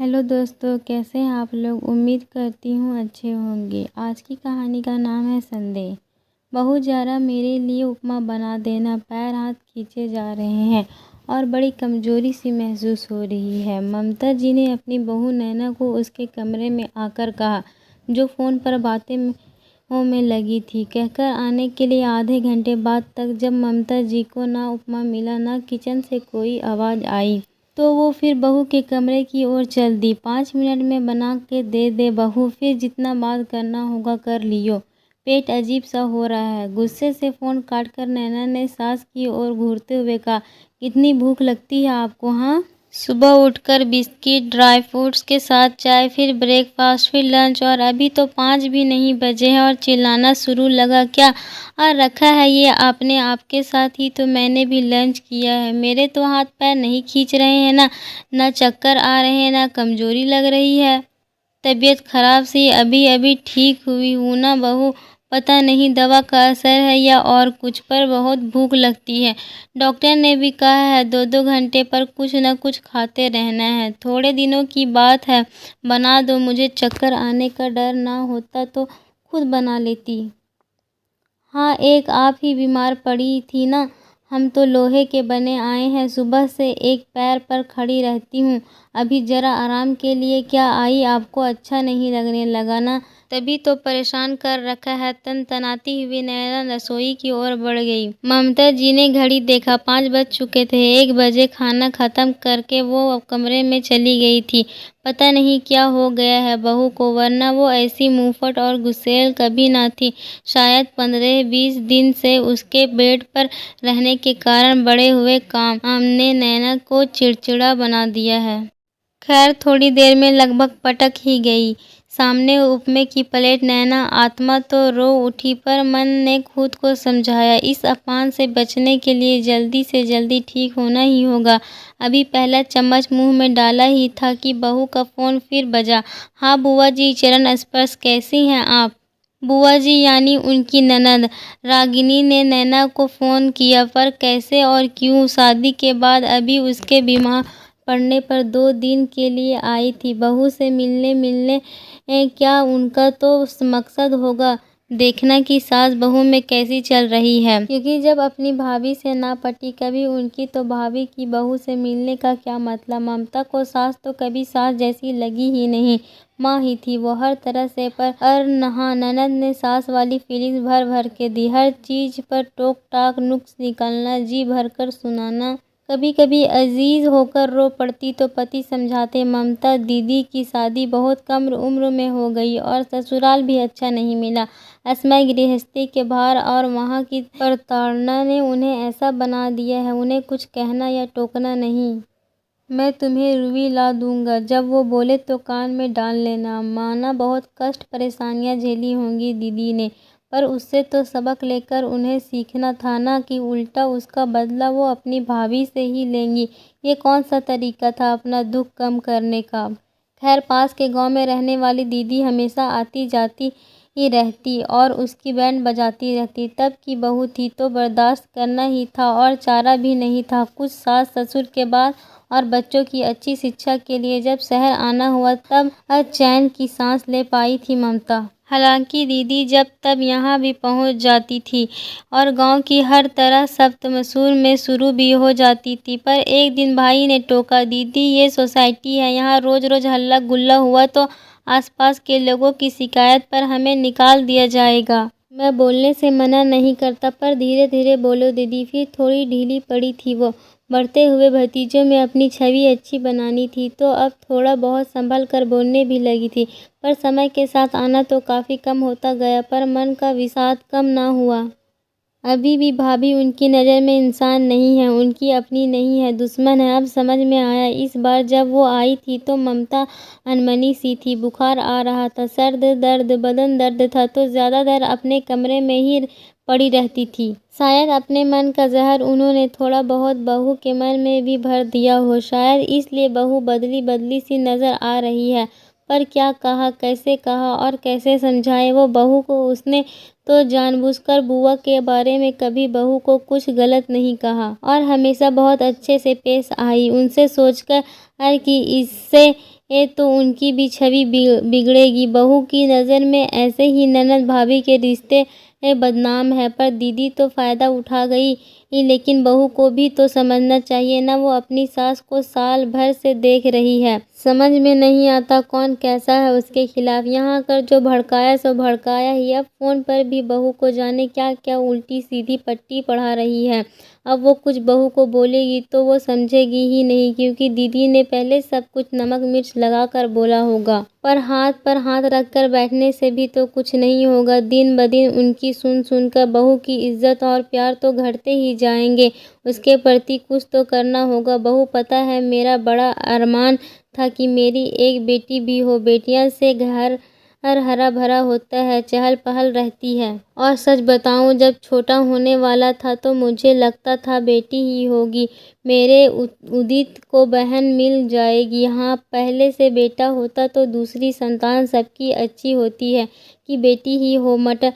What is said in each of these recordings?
Hello दोस्तों, कैसे हैं आप लोग। उम्मीद करती हूँ अच्छे होंगे। आज की कहानी का नाम है संदेह। बहू ज़रा मेरे लिए उपमा बना देना। पैर हाथ खींचे जा रहे हैं और बड़ी कमज़ोरी सी महसूस हो रही है। ममता जी ने अपनी बहू नैना को उसके कमरे में आकर कहा, जो फ़ोन पर बातें में लगी थी। कहकर आने के लिए आधे घंटे बाद तक जब ममता जी को ना उपमा मिला ना किचन से कोई आवाज़ आई तो वो फिर बहू के कमरे की ओर चल दी। 5 मिनट में बना के दे बहू, फिर जितना बात करना होगा कर लियो। पेट अजीब सा हो रहा है। गुस्से से फ़ोन काटकर नैना ने सास की ओर घूरते हुए कहा, कितनी भूख लगती है आपको। हाँ, सुबह उठकर बिस्किट ड्राई फ्रूट्स के साथ चाय, फिर ब्रेकफास्ट, फिर लंच, और अभी तो 5 भी नहीं बजे हैं और चिल्लाना शुरू लगा। क्या रखा है ये आपने। आपके साथ ही तो मैंने भी लंच किया है। मेरे तो हाथ पैर नहीं खींच रहे हैं ना चक्कर आ रहे हैं, ना कमज़ोरी लग रही है। तबीयत खराब सी अभी अभी ठीक हुई हूँ ना बहू। पता नहीं दवा का असर है या और कुछ, पर बहुत भूख लगती है। डॉक्टर ने भी कहा है 2-2 घंटे पर कुछ न कुछ खाते रहना है। थोड़े दिनों की बात है, बना दो। मुझे चक्कर आने का डर ना होता तो खुद बना लेती। हाँ, एक आप ही बीमार पड़ी थी ना। हम तो लोहे के बने आए हैं। सुबह से एक पैर पर खड़ी रहती हूँ। अभी ज़रा आराम के लिए क्या आई। आपको अच्छा नहीं लगने लगा ना। तभी तो परेशान कर रखा है। तनतनाती हुई नैना रसोई की ओर बढ़ गई। ममता जी ने घड़ी देखा, 5 बज चुके थे। 1 बजे खाना खत्म करके वो कमरे में चली गई थी। पता नहीं क्या हो गया है बहू को, वरना वो ऐसी मुंहफट और गुस्सैल कभी ना थी। शायद 15-20 दिन से उसके बेड पर रहने के कारण बढ़े हुए काम ने नैना को चिड़चिड़ा बना दिया है। खैर, थोड़ी देर में लगभग पटक ही गई। सामने उपमे की प्लेट। नैना आत्मा तो रो उठी, पर मन ने खुद को समझाया, इस अपमान से बचने के लिए जल्दी से जल्दी ठीक होना ही होगा। अभी पहला चम्मच मुंह में डाला ही था कि बहू का फ़ोन फिर बजा। हाँ बुआ जी, चरण स्पर्श। कैसी हैं आप। बुआ जी यानी उनकी ननद रागिनी ने नैना को फ़ोन किया, पर कैसे और क्यों। शादी के बाद अभी उसके बीमार पड़ने पर 2 दिन के लिए आई थी बहू से मिलने क्या उनका तो मकसद होगा देखना कि सास बहू में कैसी चल रही है। क्योंकि जब अपनी भाभी से ना पटी कभी उनकी, तो भाभी की बहू से मिलने का क्या मतलब। ममता को सास तो कभी सास जैसी लगी ही नहीं, माँ ही थी वो हर तरह से। पर ननद ने सास वाली फीलिंग्स भर भर के दी। हर चीज़ पर टोक टाक नुक्स निकालना, जी भर कर सुनाना। कभी कभी अजीज होकर रो पड़ती तो पति समझाते। ममता दीदी की शादी बहुत कम उम्र में हो गई और ससुराल भी अच्छा नहीं मिला। असमय गृहस्थी के भार और वहाँ की प्रताड़ना ने उन्हें ऐसा बना दिया है। उन्हें कुछ कहना या टोकना नहीं। मैं तुम्हें रुई ला दूंगा। जब वो बोले तो कान में डाल लेना। माना बहुत कष्ट परेशानियां झेली होंगी दीदी ने, पर उससे तो सबक लेकर उन्हें सीखना था ना, कि उल्टा उसका बदला वो अपनी भाभी से ही लेंगी। ये कौन सा तरीका था अपना दुख कम करने का। खैर, पास के गांव में रहने वाली दीदी हमेशा आती जाती ही रहती और उसकी बैंड बजाती रहती। तब की बहू थी तो बर्दाश्त करना ही था और चारा भी नहीं था। कुछ सास ससुर के बाद और बच्चों की अच्छी शिक्षा के लिए जब शहर आना हुआ, तब चैन की सांस ले पाई थी ममता। हालांकि दीदी जब तब यहाँ भी पहुँच जाती थी और गांव की हर तरह सप्तमसूर में शुरू भी हो जाती थी। पर एक दिन भाई ने टोका, दीदी ये सोसाइटी है, यहाँ रोज रोज हल्ला गुल्ला हुआ तो आसपास के लोगों की शिकायत पर हमें निकाल दिया जाएगा। मैं बोलने से मना नहीं करता, पर धीरे धीरे बोलो दीदी। फिर थोड़ी ढीली पड़ी थी वो। बढ़ते हुए भतीजों में अपनी छवि अच्छी बनानी थी, तो अब थोड़ा बहुत संभल कर बोलने भी लगी थी। पर समय के साथ आना तो काफ़ी कम होता गया, पर मन का विषाद कम ना हुआ। अभी भी भाभी उनकी नज़र में इंसान नहीं है, उनकी अपनी नहीं है, दुश्मन है। अब समझ में आया। इस बार जब वो आई थी तो ममता अनमनी सी थी। बुखार आ रहा था, सर दर्द, बदन दर्द था, तो ज़्यादातर अपने कमरे में ही पड़ी रहती थी। शायद अपने मन का जहर उन्होंने थोड़ा बहुत बहू के मन में भी भर दिया हो। शायद इसलिए बहू बदली बदली सी नज़र आ रही है। पर क्या कहा, कैसे कहा और कैसे समझाए वो बहू को। उसने तो जानबूझकर बुआ के बारे में कभी बहू को कुछ गलत नहीं कहा और हमेशा बहुत अच्छे से पेश आई। उनसे सोचकर कि इससे ये तो उनकी भी छवि बिगड़ेगी। बहू की नज़र में ऐसे ही ननद भाभी के रिश्ते बदनाम है। पर दीदी तो फ़ायदा उठा गई, लेकिन बहू को भी तो समझना चाहिए ना। वो अपनी सास को साल भर से देख रही है, समझ में नहीं आता कौन कैसा है उसके खिलाफ। यहाँ कर जो भड़काया सो भड़काया ही। अब फ़ोन पर भी बहू को जाने क्या क्या उल्टी सीधी पट्टी पढ़ा रही है। अब वो कुछ बहू को बोलेगी तो वो समझेगी ही नहीं, क्योंकि दीदी ने पहले सब कुछ नमक मिर्च लगा कर बोला होगा। पर हाथ रख कर बैठने से भी तो कुछ नहीं होगा। दिन ब दिन उनकी सुन कर बहू की इज्जत और प्यार तो घटते ही जाएंगे। उसके प्रति कुछ तो करना होगा। बहू, पता है मेरा बड़ा अरमान था कि मेरी एक बेटी भी हो। बेटियां से घर हरा भरा होता है, चहल पहल रहती है। और सच बताऊं, जब छोटा होने वाला था तो मुझे लगता था बेटी ही होगी, मेरे उदित को बहन मिल जाएगी। हाँ, पहले से बेटा होता तो दूसरी संतान सबकी अच्छी होती है कि बेटी ही हो। मटर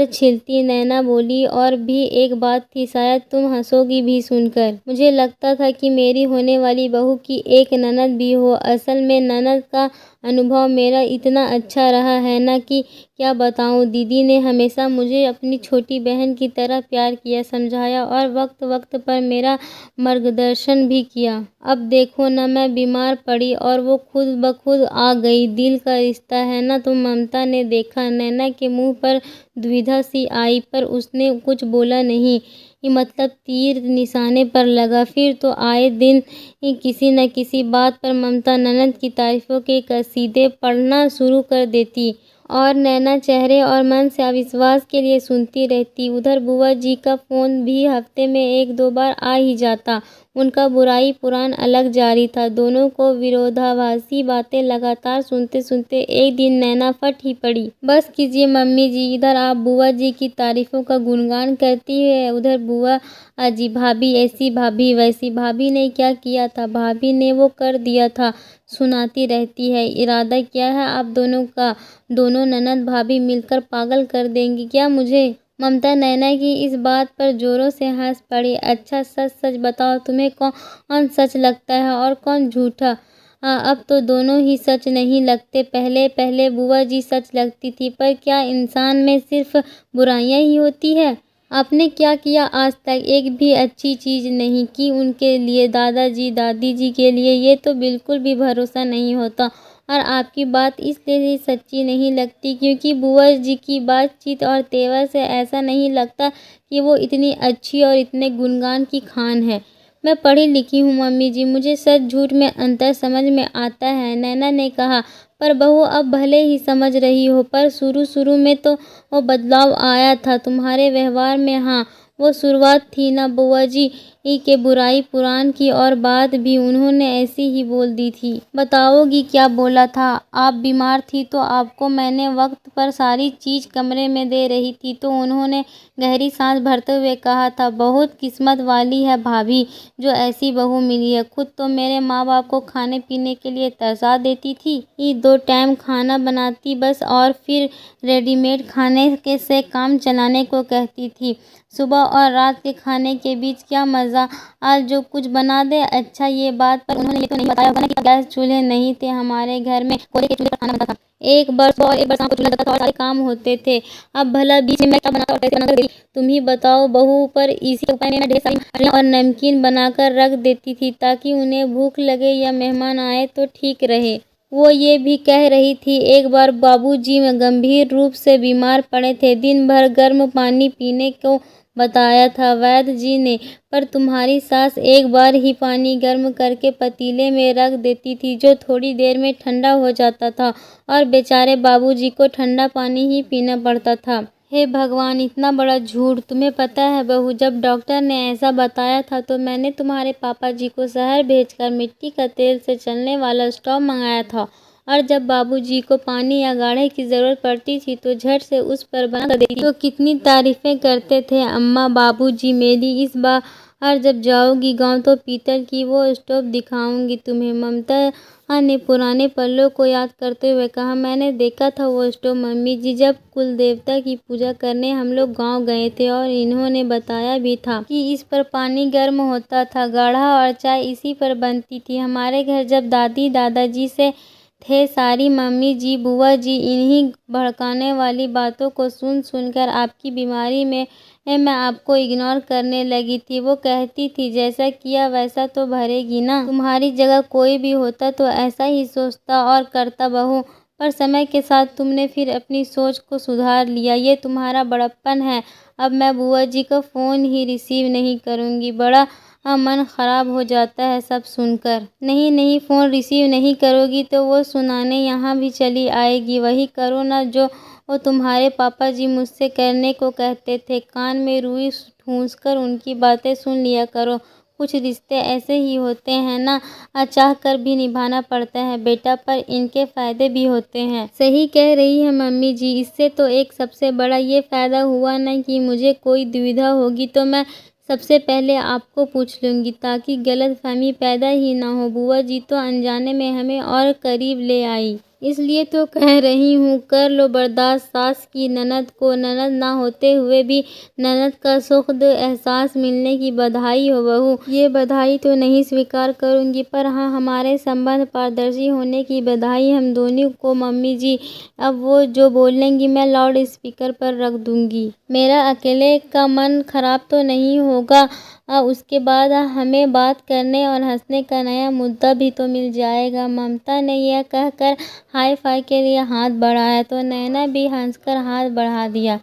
छिलती नैना बोली, और भी एक बात थी, शायद तुम हंसोगी भी सुनकर। मुझे लगता था कि मेरी होने वाली बहू की एक ननद भी हो। असल में ननद का अनुभव मेरा इतना अच्छा रहा है ना कि क्या बताऊं। दीदी ने हमेशा मुझे अपनी छोटी बहन की तरह प्यार किया, समझाया और वक्त वक्त पर मेरा मार्गदर्शन भी किया। अब देखो ना, मैं बीमार पड़ी और वो खुद ब खुद आ गई। दिल का रिश्ता है ना। तो ममता ने देखा, नैना के मुंह पर दुविधा सी आई, पर उसने कुछ बोला नहीं। मतलब तीर निशाने पर लगा। फिर तो आए दिन किसी न किसी बात पर ममता ननद की तारीफों के कसीदे पढ़ना शुरू कर देती, और नैना चेहरे और मन से अविश्वास के लिए सुनती रहती। उधर बुआ जी का फ़ोन भी हफ्ते में 1-2 बार आ ही जाता। उनका बुराई पुराण अलग जारी था। दोनों को विरोधाभासी बातें लगातार सुनते सुनते एक दिन नैना फट ही पड़ी। बस कीजिए मम्मी जी, इधर आप बुआ जी की तारीफों का गुणगान करती है, उधर बुआ जी भाभी ऐसी भाभी वैसी। भाभी ने क्या किया था, भाभी ने वो कर दिया था, सुनाती रहती है। इरादा क्या है आप दोनों का? दोनों ननद भाभी मिलकर पागल कर देंगी क्या मुझे? ममता नैना की इस बात पर जोरों से हंस पड़ी। अच्छा, सच सच बताओ, तुम्हें कौन सच लगता है और कौन झूठा? अब तो दोनों ही सच नहीं लगते। पहले पहले बुआ जी सच लगती थी, पर क्या इंसान में सिर्फ बुराइयां ही होती है? आपने क्या किया आज तक? एक भी अच्छी चीज़ नहीं की उनके लिए, दादाजी दादी जी के लिए? ये तो बिल्कुल भी भरोसा नहीं होता। और आपकी बात इसलिए ही सच्ची नहीं लगती क्योंकि बुआ जी की बातचीत और तेवर से ऐसा नहीं लगता कि वो इतनी अच्छी और इतने गुणगान की खान है। मैं पढ़ी लिखी हूँ मम्मी जी, मुझे सच झूठ में अंतर समझ में आता है, नैना ने कहा। पर बहू, अब भले ही समझ रही हो, पर शुरू शुरू में तो वो बदलाव आया था तुम्हारे व्यवहार में। हाँ, वो शुरुआत थी ना बुआ जी के बुराई पुराण की, और बात भी उन्होंने ऐसी ही बोल दी थी। बताओगी क्या बोला था? आप बीमार थी तो आपको मैंने वक्त पर सारी चीज़ कमरे में दे रही थी, तो उन्होंने गहरी सांस भरते हुए कहा था, बहुत किस्मत वाली है भाभी जो ऐसी बहू मिली है। खुद तो मेरे माँ बाप को खाने पीने के लिए तरसा देती थी, 2 टाइम खाना बनाती बस, और फिर रेडीमेड खाने के से काम चलाने को कहती थी। सुबह और रात के खाने के बीच क्या मज़ा, आज जो कुछ बना दे। अच्छा, ये बात पर उन्होंने ये तो नहीं बताया होगा ना कि गैस चूल्हे नहीं थे हमारे घर में, कोयले के चूल्हे पर खाना बनता था। एक बार सुबह और एक बार शाम को चूल्हा जलता था और सारे काम होते थे। अब भला बीच में मैं क्या बनाता और कैसे बनाकर देती? तुम ही बताओ बहू। पर इसी उपाय में मैं ढेर सारी मछलियाँ और नमकीन बनाकर रख देती थी ताकि उन्हें भूख लगे या मेहमान आए तो ठीक रहे। वो ये भी कह रही थी, एक बार बाबूजी गंभीर रूप से बीमार पड़े थे, दिन भर गर्म पानी पीने को बताया था वैद्य जी ने, पर तुम्हारी सास एक बार ही पानी गर्म करके पतीले में रख देती थी, जो थोड़ी देर में ठंडा हो जाता था, और बेचारे बाबूजी को ठंडा पानी ही पीना पड़ता था। हे भगवान, इतना बड़ा झूठ! तुम्हें पता है बहू, जब डॉक्टर ने ऐसा बताया था तो मैंने तुम्हारे पापा जी को शहर भेजकर मिट्टी का तेल से चलने वाला स्टोव मंगाया था, और जब बाबूजी को पानी या गाढ़े की ज़रूरत पड़ती थी तो झट से उस पर बना कर देती। तो कितनी तारीफ़ें करते थे अम्मा बाबूजी मेरी। इस बार और जब जाओगी गाँव तो पीतल की वो स्टोव दिखाऊंगी तुम्हें। ममता ने पुराने पलों को याद करते हुए कहा, मैंने देखा था वो स्टोव मम्मी जी, जब कुल देवता की पूजा करने हम लोग गाँव गए थे, और इन्होंने बताया भी था कि इस पर पानी गर्म होता था, गाढ़ा, और चाय इसी पर बनती थी। हमारे घर जब दादी दादाजी से थे, सारी मम्मी जी बुआ जी इन्हीं भड़काने वाली बातों को सुन सुनकर आपकी बीमारी में मैं आपको इग्नोर करने लगी थी। वो कहती थी जैसा किया वैसा तो भरेगी ना, तुम्हारी जगह कोई भी होता तो ऐसा ही सोचता और करता बहू। पर समय के साथ तुमने फिर अपनी सोच को सुधार लिया, ये तुम्हारा बड़प्पन है। अब मैं बुआ जी का फ़ोन ही रिसीव नहीं करूँगी, बड़ा मन खराब हो जाता है सब सुनकर। नहीं नहीं, फ़ोन रिसीव नहीं करोगी तो वो सुनाने यहाँ भी चली आएगी। वही करो ना जो वो तुम्हारे पापा जी मुझसे करने को कहते थे। कान में रुई ठूंस कर उनकी बातें सुन लिया करो। कुछ रिश्ते ऐसे ही होते हैं ना, चाह कर भी निभाना पड़ता है बेटा, पर इनके फ़ायदे भी होते हैं। सही कह रही है मम्मी जी, इससे तो एक सबसे बड़ा ये फ़ायदा हुआ ना कि मुझे कोई दुविधा होगी तो मैं सबसे पहले आपको पूछ लूँगी, ताकि गलतफहमी पैदा ही ना हो। बुआ जी तो अनजाने में हमें और करीब ले आई, इसलिए तो कह रही हूँ कर लो बर्दाश्त। सास की ननद को ननद ना होते हुए भी ननद का सुखद एहसास मिलने की बधाई हो बहू। ये बधाई तो नहीं स्वीकार करूँगी, पर हाँ, हमारे संबंध पारदर्शी होने की बधाई हम दोनों को मम्मी जी। अब वो जो बोलेंगी मैं लाउड स्पीकर पर रख दूँगी। मेरा अकेले का मन खराब तो नहीं होगा। उसके बाद हमें बात करने और हंसने का नया मुद्दा भी तो मिल जाएगा। ममता ने यह कहकर हाई फाई के लिए हाथ बढ़ाया तो नैना भी हंसकर हाथ बढ़ा दिया।